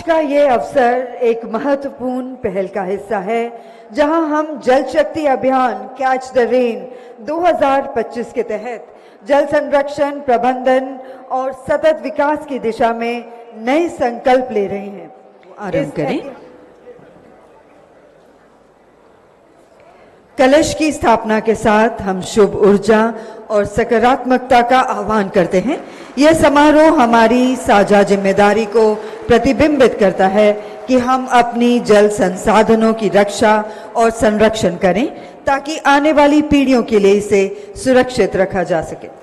का ये अवसर एक महत्वपूर्ण पहल का हिस्सा है, जहां हम जल शक्ति अभियान कैच द रेन 2025 के तहत जल संरक्षण, प्रबंधन और सतत विकास की दिशा में नए संकल्प ले रहे हैं। आरंभ करें। कलश की स्थापना के साथ हम शुभ ऊर्जा और सकारात्मकता का आह्वान करते हैं। यह समारोह हमारी साझा जिम्मेदारी को प्रतिबिंबित करता है कि हम अपनी जल संसाधनों की रक्षा और संरक्षण करें ताकि आने वाली पीढ़ियों के लिए इसे सुरक्षित रखा जा सके।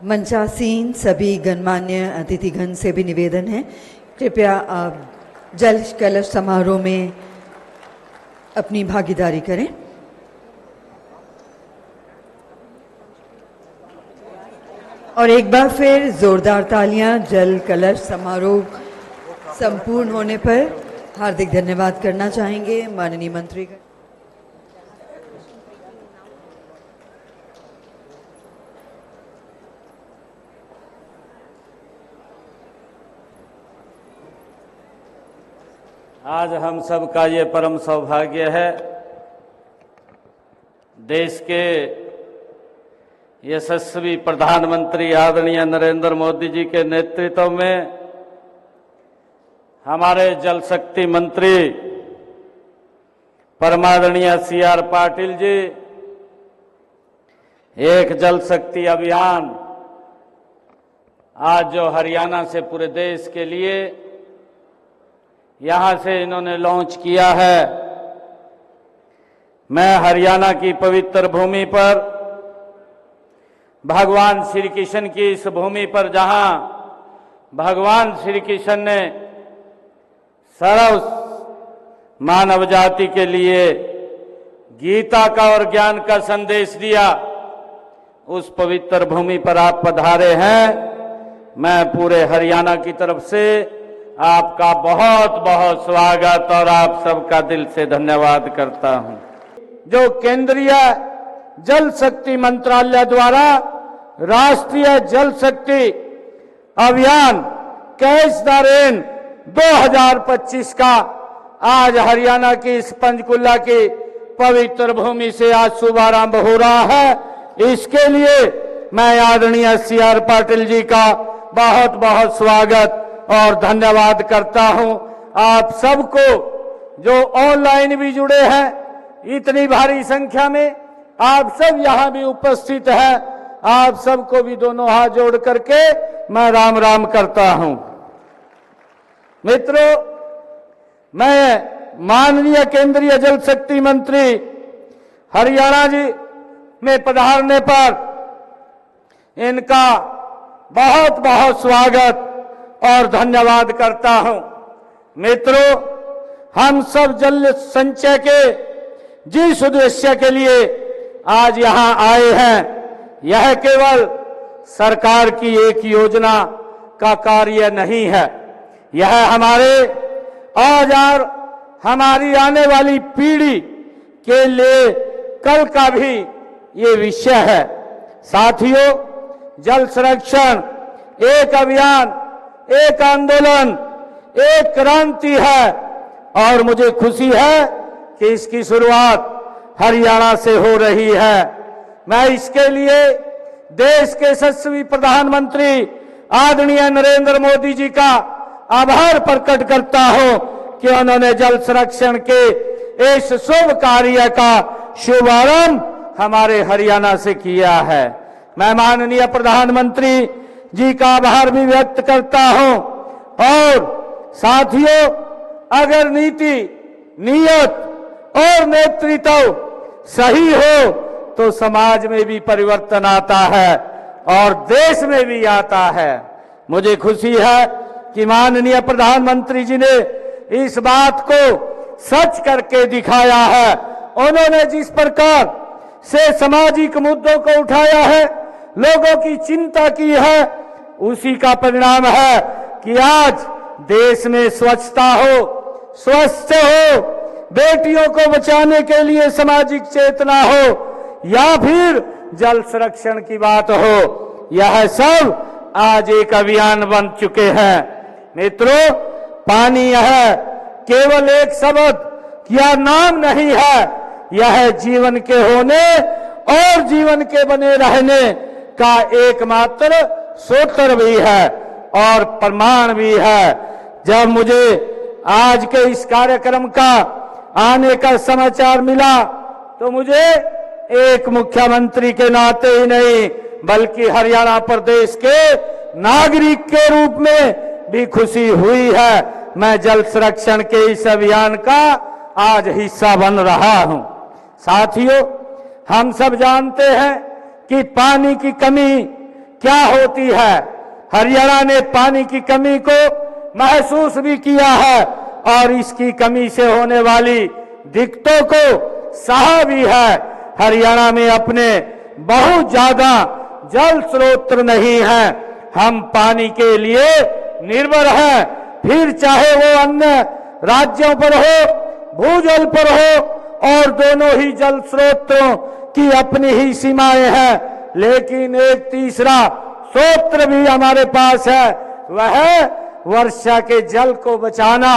मंचासीन सभी गणमान्य अतिथिगण से भी निवेदन है, कृपया आप जल कलश समारोह में अपनी भागीदारी करें। और एक बार फिर जोरदार तालियां जल कलश समारोह संपूर्ण होने पर हार्दिक धन्यवाद करना चाहेंगे माननीय मंत्री का। आज हम सब का ये परम सौभाग्य है, देश के यशस्वी प्रधानमंत्री आदरणीय नरेंद्र मोदी जी के नेतृत्व में हमारे जल शक्ति मंत्री परमादरणीय CR पाटिल जी एक जल शक्ति अभियान आज जो हरियाणा से पूरे देश के लिए यहां से इन्होंने लॉन्च किया है। मैं हरियाणा की पवित्र भूमि पर, भगवान श्री कृष्ण की इस भूमि पर, जहां भगवान श्री कृष्ण ने सर्व मानव जाति के लिए गीता का और ज्ञान का संदेश दिया, उस पवित्र भूमि पर आप पधारे हैं। मैं पूरे हरियाणा की तरफ से आपका बहुत बहुत स्वागत और आप सबका दिल से धन्यवाद करता हूं। जो केंद्रीय जल शक्ति मंत्रालय द्वारा राष्ट्रीय जल शक्ति अभियान कैच द रेन 2025 का आज हरियाणा की इस पंचकुला की पवित्र भूमि से आज शुभारंभ हो रहा है। इसके लिए मैं आदरणीय CR पाटिल जी का बहुत बहुत स्वागत और धन्यवाद करता हूं। आप सबको जो ऑनलाइन भी जुड़े हैं, इतनी भारी संख्या में आप सब यहां भी उपस्थित हैं, आप सबको भी दोनों हाथ जोड़ करके मैं राम राम करता हूं। मित्रों, मैं माननीय केंद्रीय जल शक्ति मंत्री हरियाणा जी में पधारने पर इनका बहुत बहुत स्वागत और धन्यवाद करता हूं। मित्रों, हम सब जल संचय के जिस उद्देश्य के लिए आज यहां आए हैं, यह केवल सरकार की एक योजना का कार्य नहीं है, यह हमारे आज और हमारी आने वाली पीढ़ी के लिए कल का भी ये विषय है। साथियों, जल संरक्षण एक अभियान, एक आंदोलन, एक क्रांति है और मुझे खुशी है कि इसकी शुरुआत हरियाणा से हो रही है। मैं इसके लिए देश के यशस्वी प्रधानमंत्री आदरणीय नरेंद्र मोदी जी का आभार प्रकट करता हूं कि उन्होंने जल संरक्षण के इस शुभ कार्य का शुभारंभ हमारे हरियाणा से किया है। मैं माननीय प्रधानमंत्री जी का आभार भी व्यक्त करता हूं। और साथियों, अगर नीति, नियत और नेतृत्व सही हो तो समाज में भी परिवर्तन आता है और देश में भी आता है। मुझे खुशी है कि माननीय प्रधानमंत्री जी ने इस बात को सच करके दिखाया है। उन्होंने जिस प्रकार से सामाजिक मुद्दों को उठाया है, लोगों की चिंता की है, उसी का परिणाम है कि आज देश में स्वच्छता हो, स्वस्थ हो, बेटियों को बचाने के लिए सामाजिक चेतना हो या फिर जल संरक्षण की बात हो, यह सब आज एक अभियान बन चुके हैं। मित्रों, पानी यह केवल एक शब्द या नाम नहीं है, यह जीवन के होने और जीवन के बने रहने का एकमात्र सूत्र भी है और प्रमाण भी है। जब मुझे आज के इस कार्यक्रम का आने का समाचार मिला तो मुझे एक मुख्यमंत्री के नाते ही नहीं बल्कि हरियाणा प्रदेश के नागरिक के रूप में भी खुशी हुई है। मैं जल संरक्षण के इस अभियान का आज हिस्सा बन रहा हूं। साथियों, हम सब जानते हैं कि पानी की कमी क्या होती है। हरियाणा ने पानी की कमी को महसूस भी किया है और इसकी कमी से होने वाली दिक्कतों को सहा भी है। हरियाणा में अपने बहुत ज्यादा जल स्रोत नहीं है, हम पानी के लिए निर्भर हैं, फिर चाहे वो अन्य राज्यों पर हो, भूजल पर हो, और दोनों ही जल स्रोतों की अपनी ही सीमाएं हैं, लेकिन एक तीसरा स्रोत भी हमारे पास है, वह वर्षा के जल को बचाना,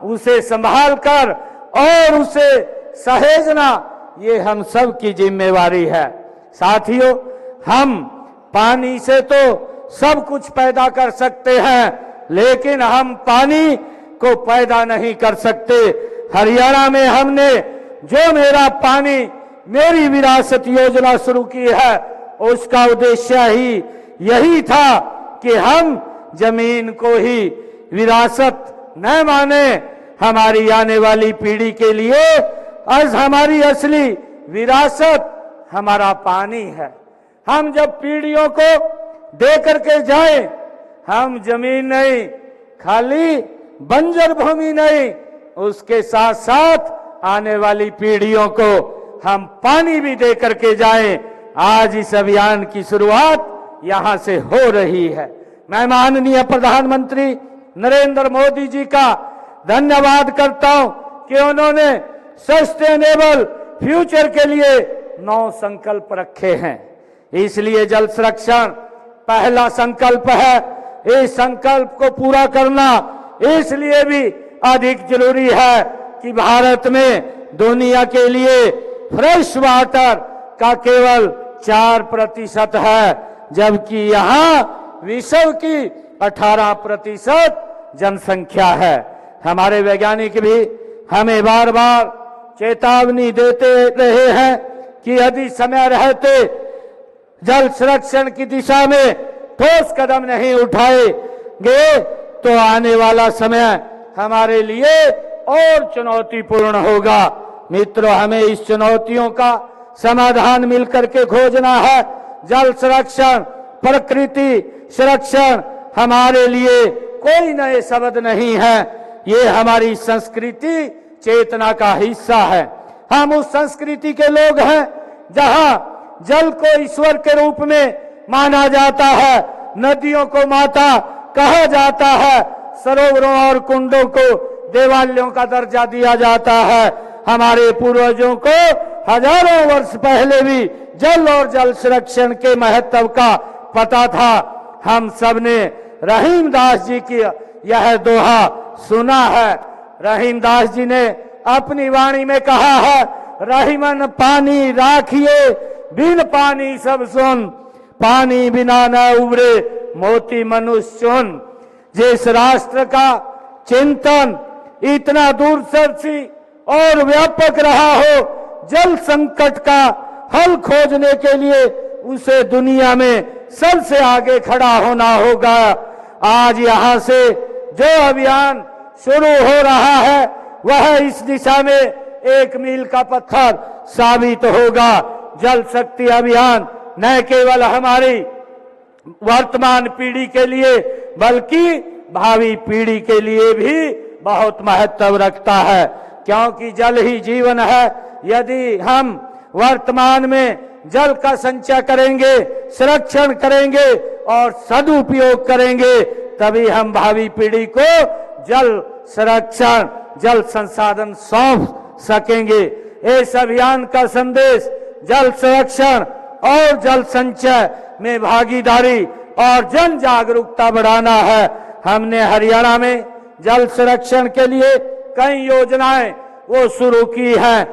उसे संभाल कर और उसे सहेजना, ये हम सब की जिम्मेवारी है। साथियों, हम पानी से तो सब कुछ पैदा कर सकते हैं, लेकिन हम पानी को पैदा नहीं कर सकते। हरियाणा में हमने जो मेरा पानी मेरी विरासत योजना शुरू की है, उसका उद्देश्य ही यही था कि हम जमीन को ही विरासत न माने, हमारी आने वाली पीढ़ी के लिए आज हमारी असली विरासत हमारा पानी है। हम जब पीढ़ियों को दे करके जाएं, हम जमीन नहीं, खाली बंजर भूमि नहीं, उसके साथ साथ आने वाली पीढ़ियों को हम पानी भी दे करके जाएं। आज इस अभियान की शुरुआत यहां से हो रही है। मैं माननीय प्रधानमंत्री नरेंद्र मोदी जी का धन्यवाद करता हूं कि उन्होंने सस्टेनेबल फ्यूचर के लिए 9 संकल्प रखे हैं। इसलिए जल संरक्षण पहला संकल्प है। इस संकल्प को पूरा करना इसलिए भी अधिक जरूरी है कि भारत में दुनिया के लिए फ्रेश वाटर का केवल 4% है, जबकि यहाँ विश्व की 18% जनसंख्या है। हमारे वैज्ञानिक भी हमें बार बार चेतावनी देते रहे हैं कि यदि समय रहते जल संरक्षण की दिशा में ठोस कदम नहीं उठाएंगे तो आने वाला समय हमारे लिए और चुनौतीपूर्ण होगा। मित्रों, हमें इस चुनौतियों का समाधान मिलकर के खोजना है। जल संरक्षण, प्रकृति संरक्षण हमारे लिए कोई नए शब्द नहीं है, ये हमारी संस्कृति चेतना का हिस्सा है। हम उस संस्कृति के लोग हैं जहां जल को ईश्वर के रूप में माना जाता है, नदियों को माता कहा जाता है, सरोवरों और कुंडों को देवालयों का दर्जा दिया जाता है। हमारे पूर्वजों को हजारों वर्ष पहले भी जल और जल संरक्षण के महत्व का पता था। हम सब ने रहीमदास जी की यह दोहा सुना है। रहीमदास जी ने अपनी वाणी में कहा है, रहीमन पानी राखिए बिन पानी सब सुन, पानी बिना न उबरे मोती मनुष्य चुन। जिस राष्ट्र का चिंतन इतना दूरदर्शी और व्यापक रहा हो, जल संकट का हल खोजने के लिए उसे दुनिया में सबसे आगे खड़ा होना होगा। आज यहाँ से जो अभियान शुरू हो रहा है वह इस दिशा में एक मील का पत्थर साबित होगा। जल शक्ति अभियान न केवल हमारी वर्तमान पीढ़ी के लिए बल्कि भावी पीढ़ी के लिए भी बहुत महत्व रखता है, क्योंकि जल ही जीवन है। यदि हम वर्तमान में जल का संचय करेंगे, संरक्षण करेंगे और सदुपयोग करेंगे, तभी हम भावी पीढ़ी को जल संरक्षण, जल संसाधन सौंप सकेंगे। इस अभियान का संदेश जल संरक्षण और जल संचय में भागीदारी और जन जागरूकता बढ़ाना है। हमने हरियाणा में जल संरक्षण के लिए कई योजनाएं वो शुरू की हैं।